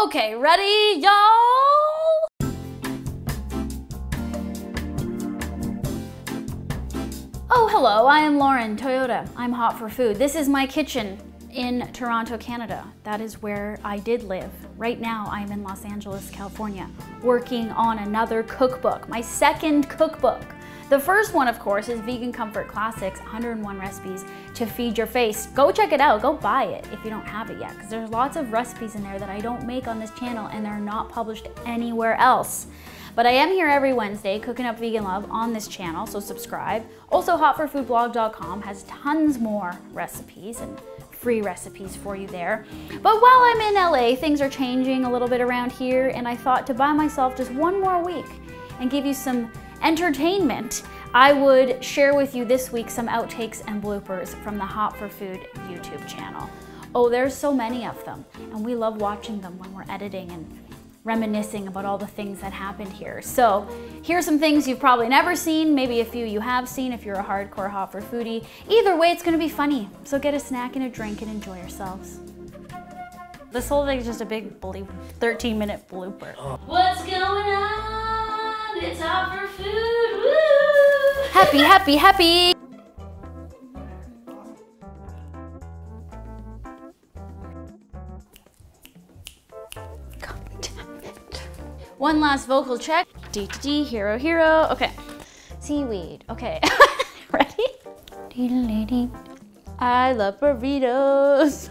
Okay, ready, y'all? Oh, hello, I am Lauren, Toyota. I'm hot for food. This is my kitchen in Toronto, Canada. That is where I did live. Right now, I'm in Los Angeles, California, working on another cookbook, my second cookbook. The first one, of course, is Vegan Comfort Classics, 101 recipes to feed your face. Go check it out, go buy it if you don't have it yet, because there's lots of recipes in there that I don't make on this channel and they're not published anywhere else. But I am here every Wednesday cooking up vegan love on this channel, so subscribe. Also, hotforfoodblog.com has tons more recipes and free recipes for you there. But while I'm in LA, things are changing a little bit around here, and I thought to buy myself just one more week and give you some entertainment, I would share with you this week some outtakes and bloopers from the Hot for Food YouTube channel. Oh, there's so many of them, and we love watching them when we're editing and reminiscing about all the things that happened here. So here's some things you've probably never seen, maybe a few you have seen if you're a hardcore Hot for Foodie. Either way, it's gonna be funny. So get a snack and a drink and enjoy yourselves. This whole thing is just a big 13-minute blooper. What's going on? It's Hot for Food, woo! Happy, happy, happy! One last vocal check. D, D, hero, hero. Okay. Seaweed. Okay. Ready? I love burritos.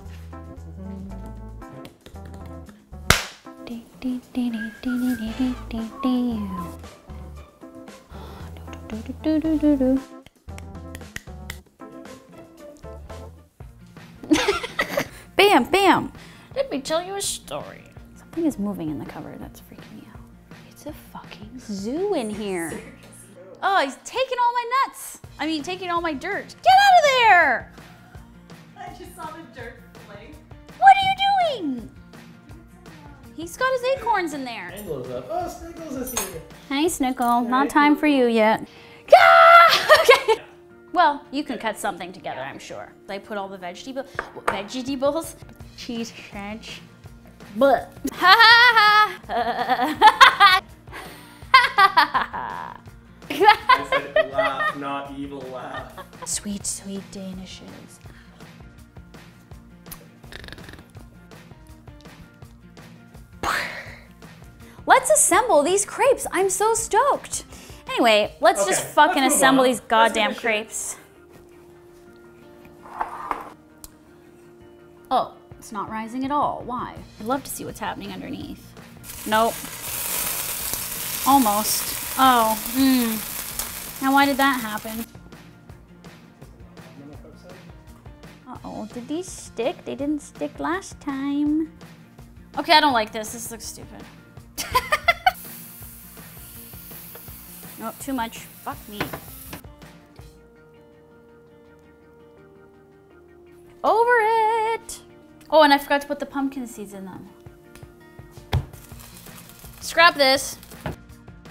Bam, bam. Let me tell you a story. Something is moving in the cupboard. That's freaking me out. It's a fucking zoo in here. Oh, he's taking all my nuts. I mean, taking all my dirt. Get out of there! I just saw the dirt fling. What are you doing? He's got his acorns in there. Sniggles up. Oh, Sniggles is here. Hey, Snickle. Not time for you yet. Ah! Okay. Well, you can cut something together, I'm sure. I put all the vegetables, cheese, French. But ha ha ha. I said laugh, not evil laugh. Sweet, sweet Danishes. Let's assemble these crepes. I'm so stoked. Anyway, let's just fucking assemble these goddamn crepes. Oh, it's not rising at all. Why? I'd love to see what's happening underneath. Nope. Almost. Oh, Now why did that happen? Uh-oh, did these stick? They didn't stick last time. Okay, I don't like this. This looks stupid. Nope, too much. Fuck me. Over it! Oh, and I forgot to put the pumpkin seeds in them. Scrap this.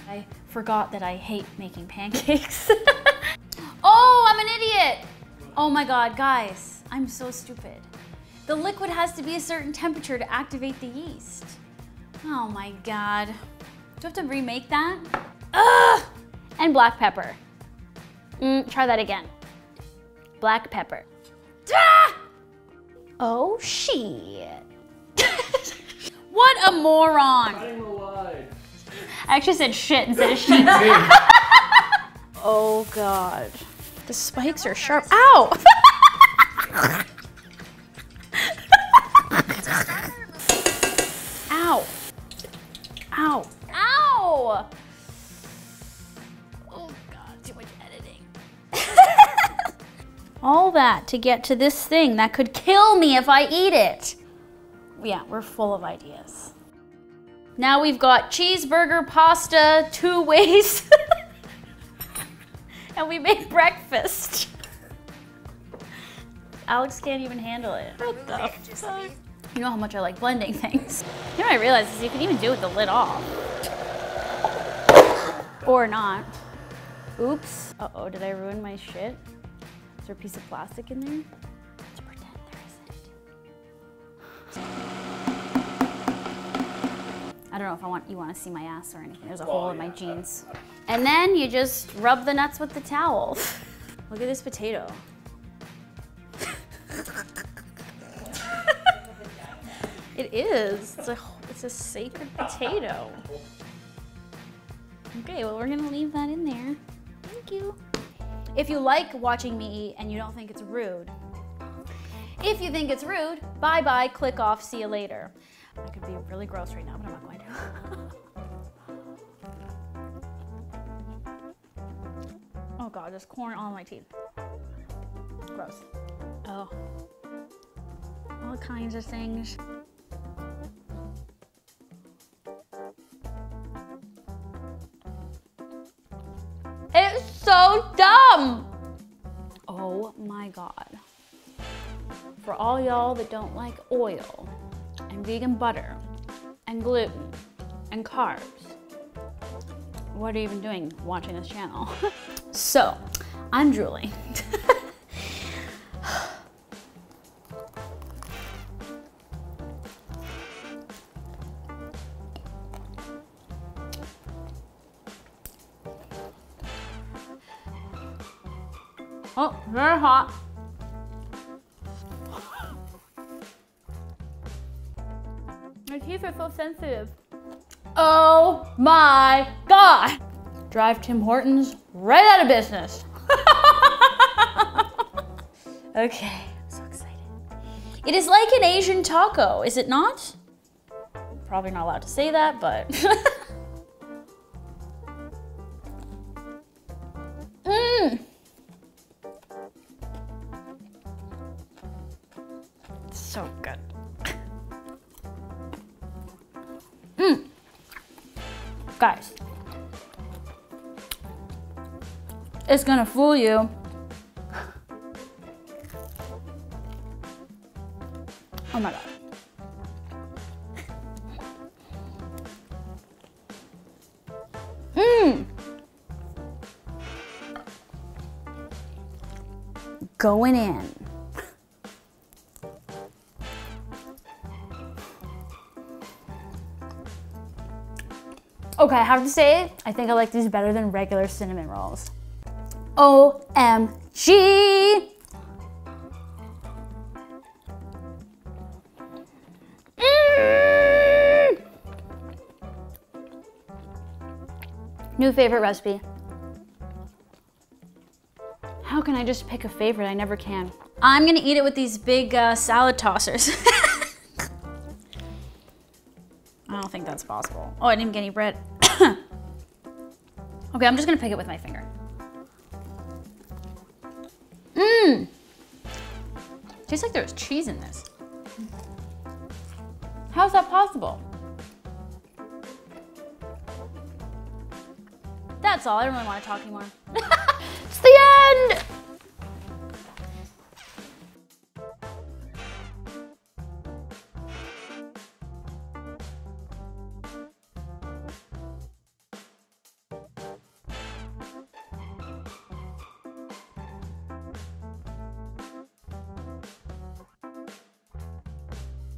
I forgot that I hate making pancakes. Oh, I'm an idiot! Oh my god, guys, I'm so stupid. The liquid has to be a certain temperature to activate the yeast. Oh my god. Do I have to remake that? Ugh! And black pepper. Try that again. Black pepper. Ah! Oh shit. What a moron. I actually said shit instead of sheet. Oh god. The spikes are sharp. Ow! Ow. Ow. Ow! Oh god, too much editing. All that to get to this thing that could kill me if I eat it. Yeah, we're full of ideas. Now we've got cheeseburger, pasta, 2 ways. And we made breakfast. Alex can't even handle it. What the fuck? You know how much I like blending things. You know what I realized is you can even do it with the lid off. Or not. Oops. Uh-oh, did I ruin my shit? Is there a piece of plastic in there? Let's pretend there isn't. I don't know if you want to see my ass or anything. There's a hole in my jeans. And then you just rub the nuts with the towel. Look at this potato. It is. It's a sacred potato. Okay, well, we're gonna leave that in there. Thank you. If you like watching me eat and you don't think it's rude, if you think it's rude, bye-bye, click off, see you later. I could be really gross right now, but I'm not going to. Oh God, there's corn all in my teeth. Gross. Oh. All kinds of things. It's so dumb! Oh my God. For all y'all that don't like oil and vegan butter and gluten and carbs, what are you even doing watching this channel? So, I'm drooling. Oh, very hot. My teeth are so sensitive. Oh my God! Drive Tim Hortons right out of business. Okay, I'm so excited. It is like an Asian taco, is it not? Probably not allowed to say that, but. Mmm. So good. Mmm. Guys, it's gonna fool you. Oh my God. Mmm. Going in. Okay, I have to say, I think I like these better than regular cinnamon rolls. OMG! New favorite recipe. How can I just pick a favorite? I never can. I'm gonna eat it with these big salad tossers. I don't think that's possible. Oh, I didn't even get any bread. Okay, I'm just gonna pick it with my finger. Mmm! Tastes like there's cheese in this. How's that possible? That's all, I don't really want to talk anymore. It's the end!